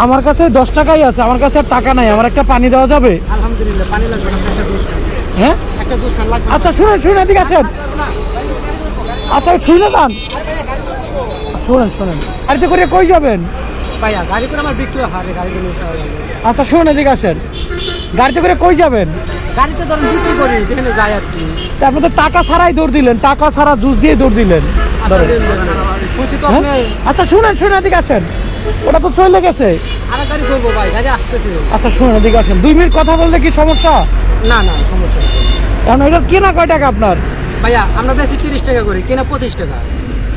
আমার কাছে 10 টাকাই আছে, আমার কাছে আর টাকা নাই, আমার একটা পানি দেওয়া যাবে? আলহামদুলিল্লাহ পানি লাগবে না, একটা 10 টাকা। হ্যাঁ একটা 10 টাকা লাগবে। আচ্ছা শুনেন শুনেন, এদিকে আসেন। আচ্ছা শুনে যান, শুনেন শুনেন, গাড়িতে করে কই যাবেন? ভাইয়া গাড়ি করে আমার বিক্রি হয়, গাড়ি করে নিয়ে যাওয়া যাবে। আচ্ছা শুনেন, এদিকে আসেন। গাড়িতে করে কই যাবেন? গাড়িতে ধরেন বিক্রি করি, যেখানে যাই আর কি। আপনি তো টাকা ছাড়াই দৌড় দিলেন, টাকা ছাড়া জুস দিয়ে দৌড় দিলেন। ধরেন। শুনছি তো হ্যাঁ? আপনি আচ্ছা শুনেন শুনেন, এদিকে আসেন। ওটা তো চলে গেছে। আরেক গাড়ি করবো ভাই, গাড়ি আসতেছে। আচ্ছা শুনেন, এদিকে আসেন। 2 মিনিট কথা বললে কি সমস্যা? না না সমস্যা নেই। কারণ এটা কেনা কয় টাকা আপনার? ভাইয়া আমরা বেশি 30 টাকা করি, কেনা 25 টাকা।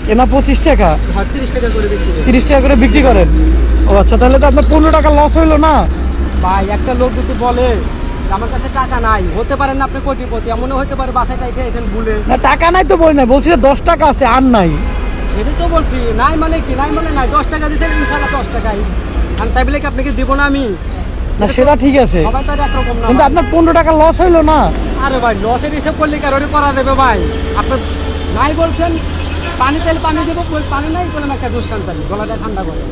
কেনা 25 টাকা, হয় 30 টাকা করে বিক্রি করি। 30 টাকা করে বিক্রি করেন। ও আচ্ছা, তাহলে তো আপনার 15 টাকা লস হইলো না? ভাই একটা লোক যদি বলে যে আমার কাছে টাকা নাই, হতে পারে না আপনি কোটিপতি, এমনও হতে পারে বাসায় টাইকে এসেন ভুলে। না টাকা নাই তো বলি না, বলছি যে 10 টাকা আছে আর নাই। সেটাই তো বলছি, নাই মানে কি, নাই মানে নাই। 10 টাকা দিতে ইনশাল্লাহ 10 টাকাই। আমি তাই বলে কি আপনাকে দিব না আমি? না সেটা ঠিক আছে, সবাই তো আর একরকম না কিন্তু ভাই। আপনার 15 টাকা লস হইলো না? আরে ভাই লসের হিসেব করলে কারোরই করা দেবে ভাই? আপনার নাই বলছেন, পানি তেল পানি দেবো, পানি নাই বলেন একটা দুষ্কান পানি, গলাটা ঠান্ডা করে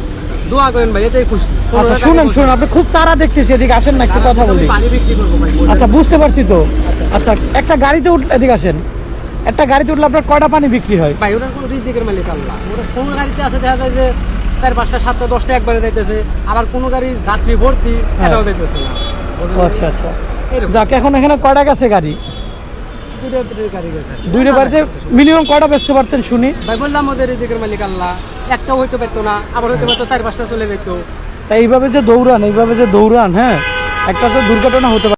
দোয়া করেন ভাই, এটাই খুশি। আচ্ছা শুনেন শুনেন, আপনি খুব তাড়া দেখতেছি, এদিকে আসেন না, একটু কথা বলি। পানি বিক্রি করবো ভাই। আচ্ছা বুঝতে পারছি তো। আচ্ছা একটা গাড়িতে উঠলে, এদিকে আসেন, একটা গাড়িতে উঠলে আপনার কয়টা পানি বিক্রি হয়? ভাই ওটার কোনো রিজিকের মালিক আল্লাহ। ওটা কোনো গাড়িতে আছে দেখা যায় যে 4, 5টা, 7টা, 10টা একবারে যাইতেছে, আবার কোনো গাড়ি যাত্রী ভর্তি, এটাও যাইতেছে না। ও আচ্ছা আচ্ছা, এরকম যাক এখন এখানে কয়টা গেছে গাড়ি? দুটো গাড়ি গেছে। দুইটা বাড়িতে মিনিমাম কয়টা বেচতে পারতেন শুনি? ভাই বললাম ওদের রিজিকের মালিক আল্লাহ। একটাও হইতে পারতো না, আবার হইতে পারতো 4, 5টা চলে যেত। তাই এইভাবে যে দৌড়ান, হ্যাঁ একটা তো দুর্ঘটনা হতে পারে।